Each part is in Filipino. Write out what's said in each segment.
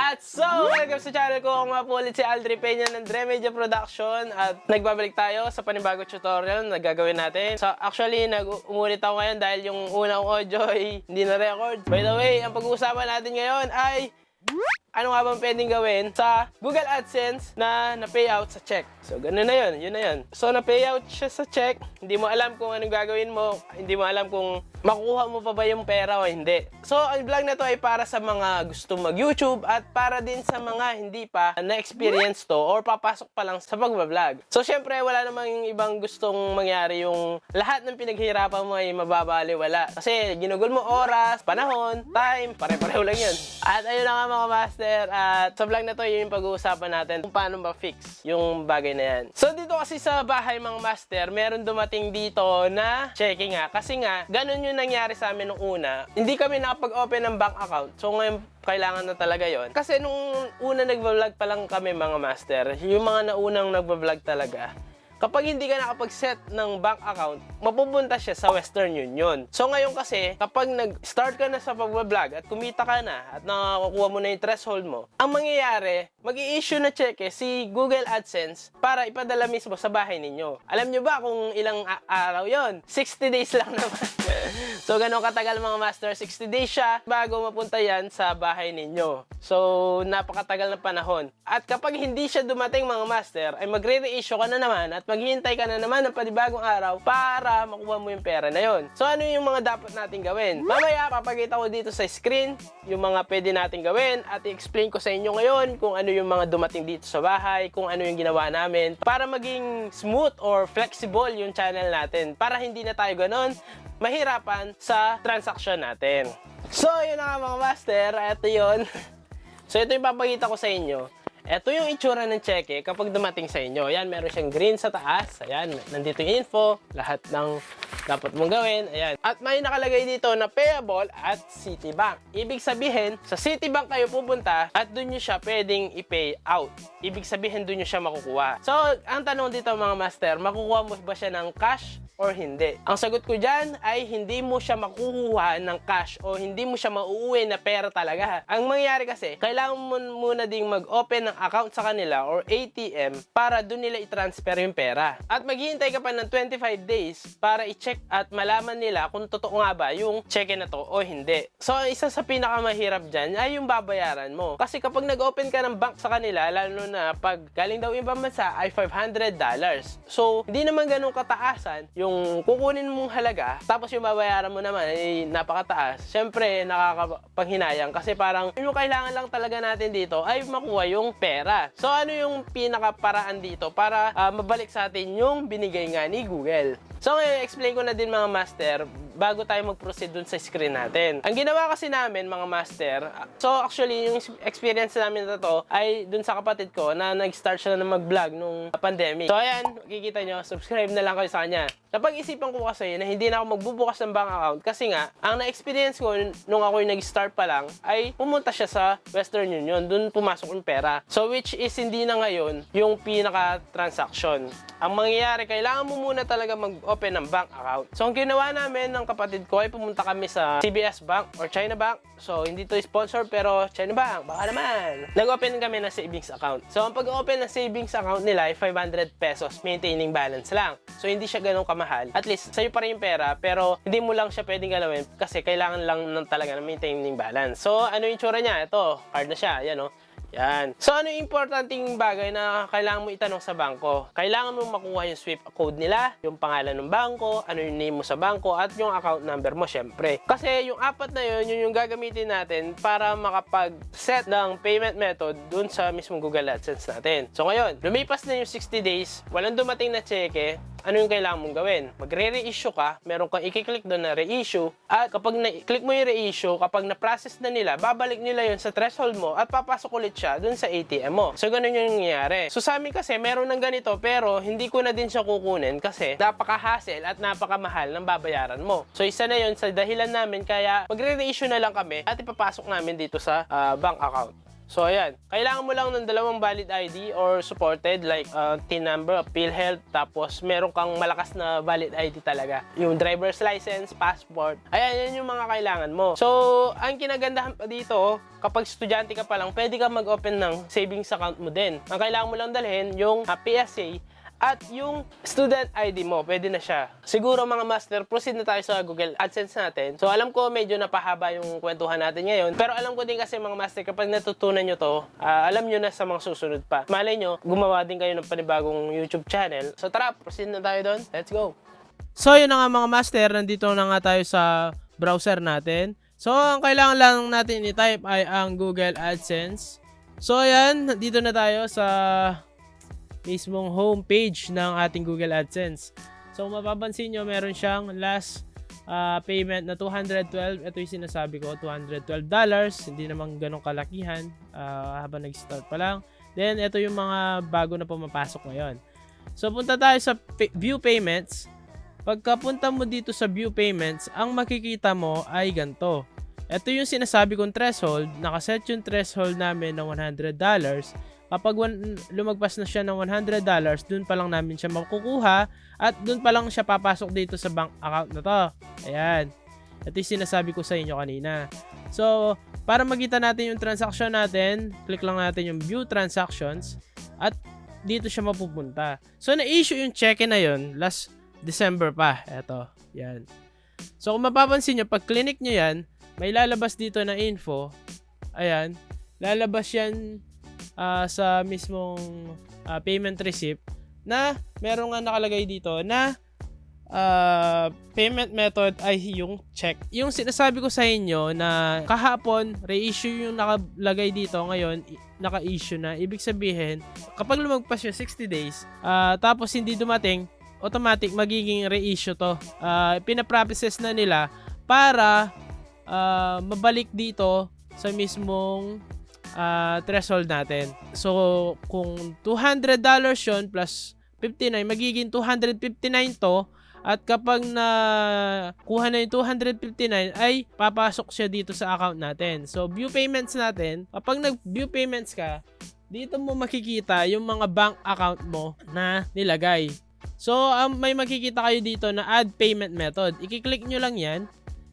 At so, welcome sa channel ko. Ako nga po ulit si Aldrintarucpena ng Media Production. At nagbabalik tayo sa panibagong tutorial na gagawin natin. So, actually, umulit ako ngayon dahil yung unang audio ay hindi na-record. By the way, ang pag-uusapan natin ngayon ay ano nga bang pwedeng gawin sa Google AdSense na payout sa check. So, ganun na yun. Yun na yun. So, na-payout siya sa check. Hindi mo alam kung anong gagawin mo. Hindi mo alam kung makukuha mo pa ba yung pera o hindi. So, ang vlog na to ay para sa mga gusto mag-YouTube at para din sa mga hindi pa na-experience to or papasok pa lang sa pag-vlog. So, syempre, wala namang ibang gustong mangyari yung lahat ng pinaghihirapan mo ay mababaliwala. Kasi, ginugol mo oras, panahon, time, pare-pareho lang yun. At ayun na nga mga master, at sa vlog na to, yun yung pag-uusapan natin kung paano ba fix yung bagay na yan. So, dito kasi sa bahay mga master, meron dumating dito na cheque nga. Kasi nga, ganun yung nangyari sa amin nung una. Hindi kami nakapag-open ng bank account. So, ngayon, kailangan na talaga yon. Kasi nung una nagva-vlog pa lang kami mga master, yung mga naunang nagva-vlog talaga, kapag hindi ka nakapag-set ng bank account, mapupunta siya sa Western Union. So ngayon kasi, kapag nag-start ka na sa pag-vlog at kumita ka na at nakakuha mo na yung threshold mo, ang mangyayari, mag-i-issue na cheque si Google AdSense para ipadala mismo sa bahay ninyo. Alam nyo ba kung ilang araw yon? 60 days lang naman. So ganun katagal mga master, 60 days siya bago mapunta yan sa bahay ninyo. So napakatagal na panahon. At kapag hindi siya dumating mga master, ay magre-reissue ka na naman at maghihintay ka na naman ng panibagong araw para makuha mo yung pera na yon. So ano yung mga dapat natin gawin? Mamaya papakita ko dito sa screen yung mga pwede natin gawin at i-explain ko sa inyo ngayon kung ano yung mga dumating dito sa bahay, kung ano yung ginawa namin para maging smooth or flexible yung channel natin para hindi na tayo ganon mahirapan sa transaction natin. So yun na nga mga master, ito yun. So ito yung papakita ko sa inyo. Ito yung itsura ng cheque kapag dumating sa inyo. Ayan, meron siyang green sa taas. Ayan, nandito yung info. Lahat ng dapat mong gawin. Ayan. At may nakalagay dito na payable at Citibank. Ibig sabihin, sa Citibank kayo pupunta at doon nyo siya pwedeng i-pay out. Ibig sabihin, doon nyo siya makukuha. So, ang tanong dito mga master, makukuha mo ba siya ng cash or hindi? Ang sagot ko dyan ay hindi mo siya makukuha ng cash o hindi mo siya mauuwi na pera talaga. Ang mangyayari kasi, kailangan mo muna ding mag-open ng account sa kanila or ATM para doon nila i-transfer yung pera. At maghihintay ka pa ng 25 days para i-check at malaman nila kung totoo nga ba yung cheque na to o hindi. So, isa sa pinakamahirap dyan ay yung babayaran mo. Kasi kapag nag-open ka ng bank sa kanila, lalo na pag galing daw ibang bansa ay $500. So, hindi naman ganun kataasan yung kukunin mong halaga, tapos yung babayaran mo naman ay napakataas. Siyempre, nakakapanghinayang kasi parang yung kailangan lang talaga natin dito ay makuha yung pera. So, ano yung pinakaparaan dito para mabalik sa atin yung binigay nga ni Google? So, ngayon, explain ko na din mga master bago tayo mag-proceed dun sa screen natin. Ang ginawa kasi namin mga master, so actually yung experience namin na to ay dun sa kapatid ko na nag-start siya na mag-vlog nung pandemic. So ayan, makikita nyo, subscribe na lang kayo sa kanya. Napag-isipan ko kasi na hindi na ako magbubukas ng bank account kasi nga, ang na-experience ko nung ako yung nag-start pa lang ay pumunta siya sa Western Union, dun pumasok yung pera. So which is hindi na ngayon yung pinaka-transaction. Ang mangyayari, kailangan mo muna talaga mag-open ng bank account. So ang ginawa namin ng kapatid ko ay pumunta kami sa CBS Bank or China Bank. So hindi to sponsor pero China Bank, baka naman. Nag-open kami ng savings account. So ang pag-open ng savings account nila ay 500 pesos maintaining balance lang. So hindi siya ganun kamahal. At least sa'yo pa rin yung pera pero hindi mo lang siya pwedeng galawin kasi kailangan lang talaga ng maintaining balance. So ano yung tsura niya? Ito, card na siya. Yan o. Yan. So, ano yung importanteng bagay na kailangan mo itanong sa bangko? Kailangan mo makuha yung SWIFT code nila, yung pangalan ng bangko, ano yung name mo sa bangko, at yung account number mo, syempre. Kasi yung apat na yun, yun yung gagamitin natin para makapag-set ng payment method dun sa mismong Google AdSense natin. So, ngayon, lumipas na yung 60 days, walang dumating na cheque, ano yung kailangan mong gawin? Magre-reissue ka, meron kang i-click doon na reissue, at kapag na-click mo yung reissue, kapag na-process na nila, babalik nila yun sa threshold mo at papasok ulit siya doon sa ATM mo. So, ganun yung nangyayari. So, sa amin kasi, meron ng ganito, pero hindi ko na din siya kukunin kasi napaka-hassle at napakamahal ng babayaran mo. So, isa na yun sa dahilan namin, kaya magre-reissue na lang kami at ipapasok namin dito sa bank account. So ayan, kailangan mo lang ng dalawang valid ID or supported like TIN number, PhilHealth, tapos meron kang malakas na valid ID talaga. Yung driver's license, passport, ayan, yan yung mga kailangan mo. So, ang kinagandahan pa dito, kapag estudyante ka pa lang, pwede ka mag-open ng savings account mo din. Ang kailangan mo lang dalhin, yung PSA, at yung student ID mo, pwede na siya. Siguro mga master, proceed na tayo sa Google AdSense natin. So alam ko medyo napahaba yung kwentuhan natin ngayon. Pero alam ko din kasi mga master, kapag natutunan nyo to, alam nyo na sa mga susunod pa. Malay nyo, gumawa din kayo ng panibagong YouTube channel. So tara, proceed na tayo doon. Let's go! So yun na nga mga master, nandito na nga tayo sa browser natin. So ang kailangan lang natin i-type ay ang Google AdSense. So ayan, nandito na tayo sa mismong homepage ng ating Google AdSense. So mapapansin nyo, meron siyang last payment na $212. Ito yung sinasabi ko, $212. Hindi naman ganong kalakihan habang nag-start pa lang. Then ito yung mga bago na pumapasok ngayon. So punta tayo sa View Payments. Pagkapunta mo dito sa View Payments, ang makikita mo ay ganito. Ito yung sinasabi kong threshold. Nakaset yung threshold namin ng $100. Kapag lumagpas na siya ng $100, dun pa lang namin siya makukuha at dun pa lang siya papasok dito sa bank account na to. Ayan. Ito yung sinasabi ko sa inyo kanina. So, para makita natin yung transaction natin, click lang natin yung View Transactions at dito siya mapupunta. So, na-issue yung cheque na yun last December pa. Ito. Yan. So, kung mapapansin nyo, pag clinic nyo yan, may lalabas dito na info. Ayan. Lalabas yan sa mismong payment receipt na meron nga nakalagay dito na payment method ay yung check. Yung sinasabi ko sa inyo na kahapon reissue yung nakalagay dito, ngayon naka-issue na. Ibig sabihin, kapag lumagpas yung 60 days tapos hindi dumating, automatic magiging reissue to. Pinaprocess na nila para mabalik dito sa mismong threshold natin. So, kung $200 yun plus 59, magiging 259 to. At kapag na kuha na yung 259, ay papasok siya dito sa account natin. So, view payments natin. Kapag nag-view payments ka, dito mo makikita yung mga bank account mo na nilagay. So, may makikita kayo dito na add payment method. I-click nyo lang yan.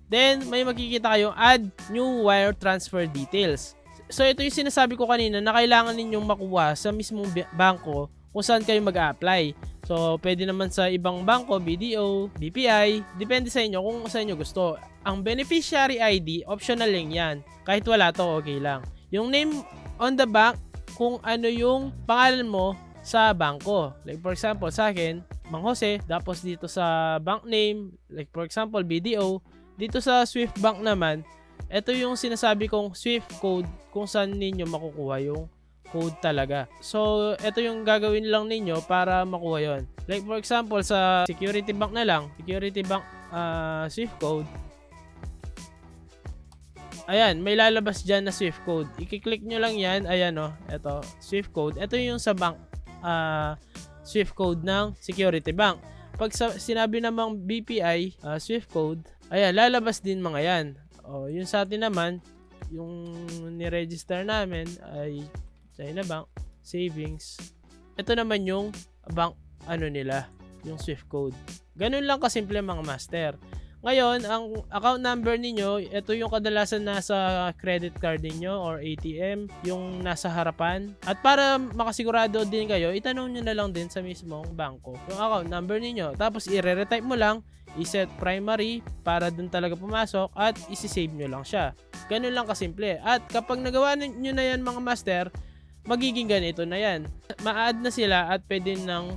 Then, may makikita kayong add new wire transfer details. So, ito yung sinasabi ko kanina na kailangan ninyong makuha sa mismong bangko kung saan kayo mag-a-apply. So, pwede naman sa ibang bangko, BDO, BPI, depende sa inyo kung saan nyo gusto. Ang beneficiary ID, optional lang yan. Kahit wala to, okay lang. Yung name on the bank, kung ano yung pangalan mo sa bangko. Like for example, sa akin, Mang Jose, tapos dito sa bank name, like for example, BDO, dito sa Swift Bank naman, ito yung sinasabi kong Swift code kung saan ninyo makukuha yung code talaga. So, ito yung gagawin lang ninyo para makuha yon. Like for example, sa Security Bank na lang, Security Bank Swift code. Ayan, may lalabas dyan na Swift code. I-click nyo lang yan. Ayan o, ito, Swift code. Ito yung sa bank Swift code ng Security Bank. Pag sinabi namang BPI Swift code, ayan, lalabas din mga yan. O, yun sa atin naman, yung ni-register namin ay China Bank, Savings. Ito naman yung bank, nila, yung Swift code. Ganun lang kasimple mga master. Ngayon, ang account number ninyo, ito yung kadalasan nasa credit card ninyo or ATM, yung nasa harapan. At para makasigurado din kayo, itanong nyo na lang din sa mismong bangko yung account number ninyo. Tapos, i-retype mo lang, i-set primary para dun talaga pumasok at isi-save nyo lang siya. Ganun lang kasimple. At kapag nagawa nyo na yan mga master, magiging ganito na yan. Ma-add na sila at pwede nang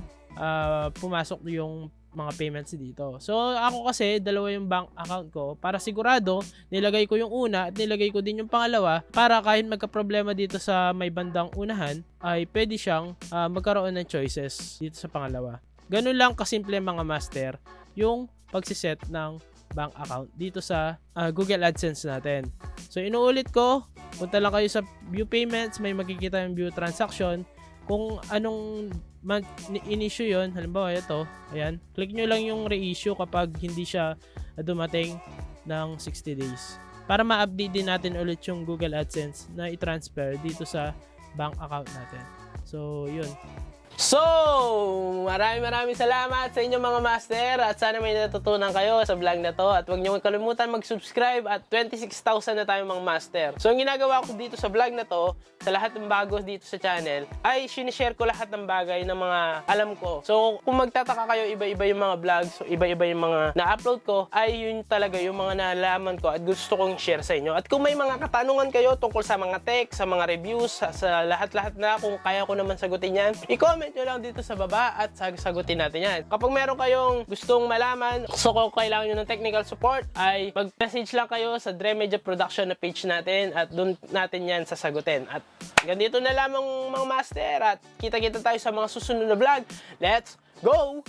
pumasok yung mga payments dito. So, ako kasi, dalawa yung bank account ko. Para sigurado, nilagay ko yung una at nilagay ko din yung pangalawa para kahit magka-problema dito sa may bandang unahan, ay pwede siyang magkaroon ng choices dito sa pangalawa. Ganun lang kasimple mga master yung pagsiset ng bank account dito sa Google AdSense natin. So, inuulit ko, punta lang kayo sa View Payments, may makikita yung View Transaction. Kung anong in-issue yun, halimbawa ito, ayan, click nyo lang yung reissue kapag hindi siya dumating ng 60 days. para ma-update din natin ulit yung Google AdSense na i-transfer dito sa bank account natin. So, yun. So, maraming salamat sa inyong mga master at sana may natutunan kayo sa vlog na to at huwag niyo kalimutan mag-subscribe at 26,000 na tayong mga master. So, ang ginagawa ko dito sa vlog na to, sa lahat ng bago dito sa channel, ay sinishare ko lahat ng bagay na mga alam ko. So, kung magtataka kayo, iba-iba yung mga vlogs, so iba-iba yung mga na-upload ko, ay yun talaga yung mga nalaman ko at gusto kong share sa inyo. At kung may mga katanungan kayo tungkol sa mga tech, sa mga reviews, sa lahat-lahat na, kung kaya ko naman sagutin yan, i-comment nyo lang dito sa baba at sagutin natin yan. Kapag meron kayong gustong malaman, so kung kailangan nyo ng technical support, ay mag-message lang kayo sa Dre Media Production na page natin at doon natin yan sasagutin. At ganito na lamang mga master at kita-kita tayo sa mga susunod na vlog. Let's go!